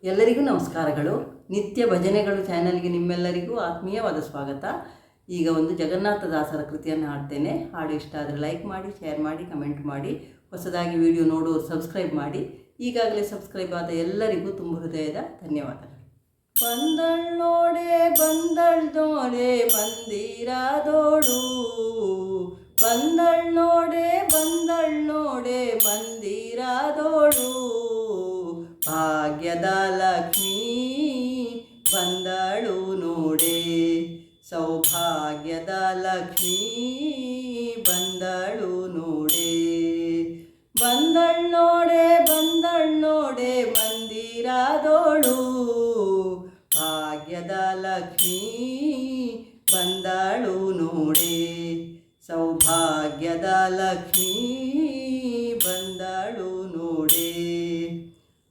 ಎಲ್ಲರಿಗೂ ನಮಸ್ಕಾರಗಳು. ನಿತ್ಯ ಭಜನೆಗಳು ಚಾನೆಲ್ಗೆ ನಿಮ್ಮೆಲ್ಲರಿಗೂ ಆತ್ಮೀಯವಾದ ಸ್ವಾಗತ. ಈಗ ಒಂದು ಜಗನ್ನಾಥದಾಸರ ಕೃತಿಯನ್ನು ಹಾಡ್ತೇನೆ. ಹಾಡು ಇಷ್ಟ ಆದರೆ ಲೈಕ್ ಮಾಡಿ, ಶೇರ್ ಮಾಡಿ, ಕಮೆಂಟ್ ಮಾಡಿ. ಹೊಸದಾಗಿ ವಿಡಿಯೋ ನೋಡುವವರು ಸಬ್ಸ್ಕ್ರೈಬ್ ಮಾಡಿ. ಈಗಾಗಲೇ ಸಬ್ಸ್ಕ್ರೈಬ್ ಆದ ಎಲ್ಲರಿಗೂ ತುಂಬ ಹೃದಯದ ಧನ್ಯವಾದಗಳು. ಬಂದಳ್ ನೋಡೆ ಮಂದಿರದೋಳು, ಬಂದಳ್ ನೋಡೆ ಮಂದಿರದೋಳು, ಭಾಗ್ಯದ ಲಕ್ಷ್ಮೀ ಬಂದಳು ನೋಡೆ, ಸೌಭಾಗ್ಯದ ಲಕ್ಷ್ಮೀ ಬಂದಳು ನೋಡೆ. ಬಂದಳ್ ನೋಡೆ ಮಂದಿರದೋಳು, ಭಾಗ್ಯದ ಲಕ್ಷ್ಮೀ ಬಂದಳು ನೋಡೆ, ಸೌಭಾಗ್ಯದ ಲಕ್ಷ್ಮೀ ಬಂದಳು ನೋಡೆ.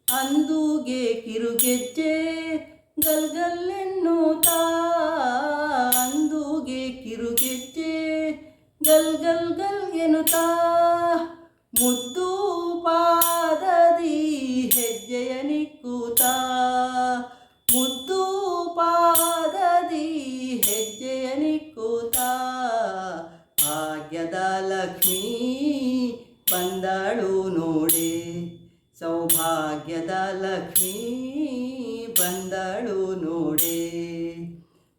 ಅಂದುಗೆ ಕಿರುಗೆಜ್ಜೆ ಗಲ್ಗಲ್ಲೆನ್ನುತ್ತಾ, ಅಂದುಗೆ ಕಿರುಗೆಜ್ಜೆ ಗಲ್ ಎನ್ನುತ್ತಾ, ಮುದ್ದು ಪಾದದಿ ಹೆಜ್ಜೆಯ ನಿಕ್ಕುತ್ತಾ, ಮುದ್ದು ಪಾದದಿ ಹೆಜ್ಜೆಯ ನಿಕ್ಕುತ್ತಾ, ಭಾಗ್ಯದ ಲಕ್ಷ್ಮೀ ಬಂದಳು ನೋಡೆ, ಸೌಭಾಗ್ಯದ ಲಕ್ಷ್ಮೀ ಬಂದಳು ನೋಡೆ.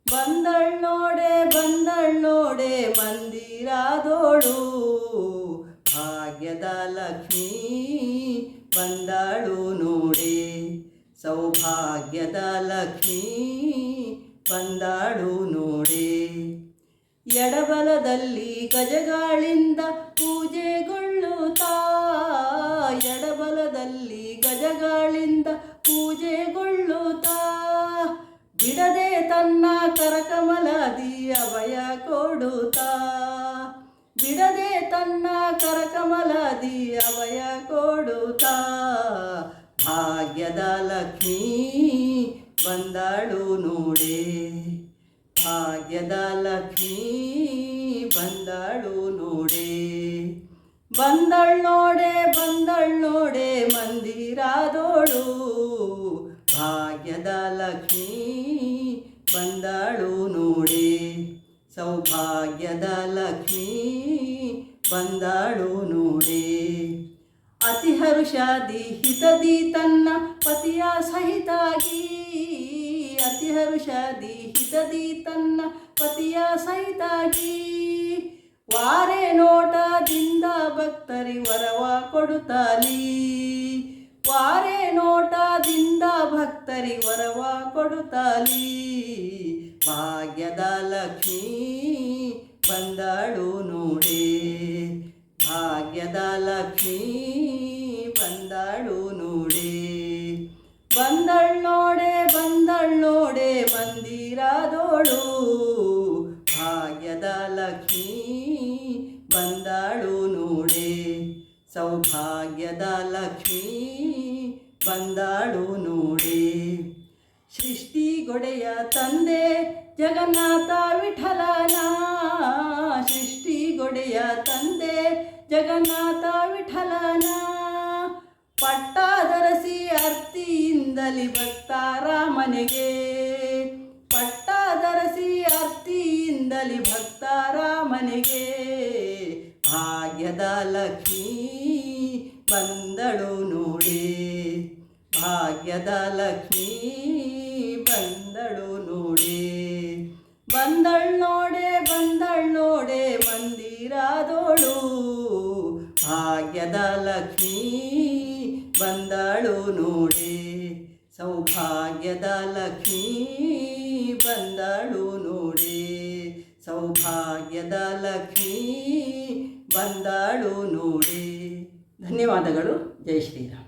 ಬಂದಳ್ ನೋಡೆ ಮಂದಿರದೋಳು, ಭಾಗ್ಯದ ಲಕ್ಷ್ಮೀ ಬಂದಳು ನೋಡೆ, ಸೌಭಾಗ್ಯದ ಲಕ್ಷ್ಮೀ ಬಂದಳು ನೋಡೆ. ಎಡಬಲದಲ್ಲಿ ಗಜಗಳಿಂದ ಪೂಜೆಗೊಳ್ಳುತ್ತಾ, ಎಡಬಲದಲ್ಲಿ ಗಜಗಳಿಂದ ಪೂಜೆಗೊಳ್ಳುತ್ತಾ, ಬಿಡದೆ ತನ್ನ ಕರಕಮಲದಿ ಅಭಯ ಕೊಡುತ್ತಾ, ಬಿಡದೆ ತನ್ನ ಕರಕಮಲದಿ ಅಭಯ ಕೊಡುತ್ತಾ, ಭಾಗ್ಯದ ಲಕ್ಷ್ಮೀ ಬಂದಳು ನೋಡೆ, ಭಾಗ್ಯದ ಲಕ್ಷ್ಮೀ ಬಂದಳು ನೋಡೆ. ಬಂದಳ್ ನೋಡೆ ಮಂದಿರದೋಳು, ಭಾಗ್ಯದ ಲಕ್ಷ್ಮೀ ಬಂದಳು ನೋಡೆ, ಸೌಭಾಗ್ಯದ ಲಕ್ಷ್ಮೀ ಬಂದಳು ನೋಡೆ. ಅತಿ ಹರುಷಾದಿ ಹಿತದಿ ತನ್ನ ಪತಿಯ ಸಹಿತಾಗಿ, ಅತಿ ಹರುಷಾದಿ ಹಿತದಿ ತನ್ನ ಪತಿಯ ಸಹಿತಾಗಿ, ವಾರೆ ನೋಟದಿಂದ ಭಕ್ತರಿ ವರವ ಕೊಡುತ್ತಾಲಿ, ವಾರೆ ನೋಟದಿಂದ ಭಕ್ತರಿ ವರವ ಕೊಡುತ್ತಾಲಿ, ಭಾಗ್ಯದ ಲಕ್ಷ್ಮೀ ಬಂದಳು ನೋಡೆ, ಭಾಗ್ಯದ ಲಕ್ಷ್ಮೀ ಬಂದಳು ನೋಡೆ. ಬಂದಳ್ ನೋಡೆ ಮಂದಿರದೋಳು, ಭಾಗ್ಯದ ಲಕ್ಷ್ಮೀ ಬಂದಳು ನೋಡೆ, ಸೌಭಾಗ್ಯದ ಲಕ್ಷ್ಮೀ ಬಂದಳು ನೋಡೆ. ಸೃಷ್ಟಿಗೊಡೆಯ ತಂದೆ ಜಗನ್ನಾಥ ವಿಠಲನ, ಸೃಷ್ಟಿಗೊಡೆಯ ತಂದೆ ಜಗನ್ನಾಥ ವಿಠಲನ, ಪಟ್ಟಾದರಸಿ ಅರ್ತಿಯಿಂದಲಿ ಭಕ್ತಾರಾಮನಿಗೆ, ಪಟ್ಟಾದರಸಿ ಅರ್ತಿಯಿಂದಲಿ ಭಕ್ತಾರಾಮನಿಗೆ, ಭಾಗ್ಯದ ಲಕ್ಷ್ಮೀ ಬಂದಳು ನೋಡೆ, ಭಾಗ್ಯದ ಲಕ್ಷ್ಮೀ ಬಂದಳು ನೋಡೆ. ಬಂದಳ್ ನೋಡೆ ಮಂದಿರದೋಳು, ಭಾಗ್ಯದ ಲಕ್ಷ್ಮೀ ಬಂದಳು ನೋಡೆ, ಸೌಭಾಗ್ಯದ ಲಕ್ಷ್ಮೀ ಬಂದಳು ನೋಡೆ, ಸೌಭಾಗ್ಯದ ಲಕ್ಷ್ಮೀ ಬಂದಳು ನೋಡೆ. ಧನ್ಯವಾದಗಳು. ಜೈ ಶ್ರೀರಾಮ್.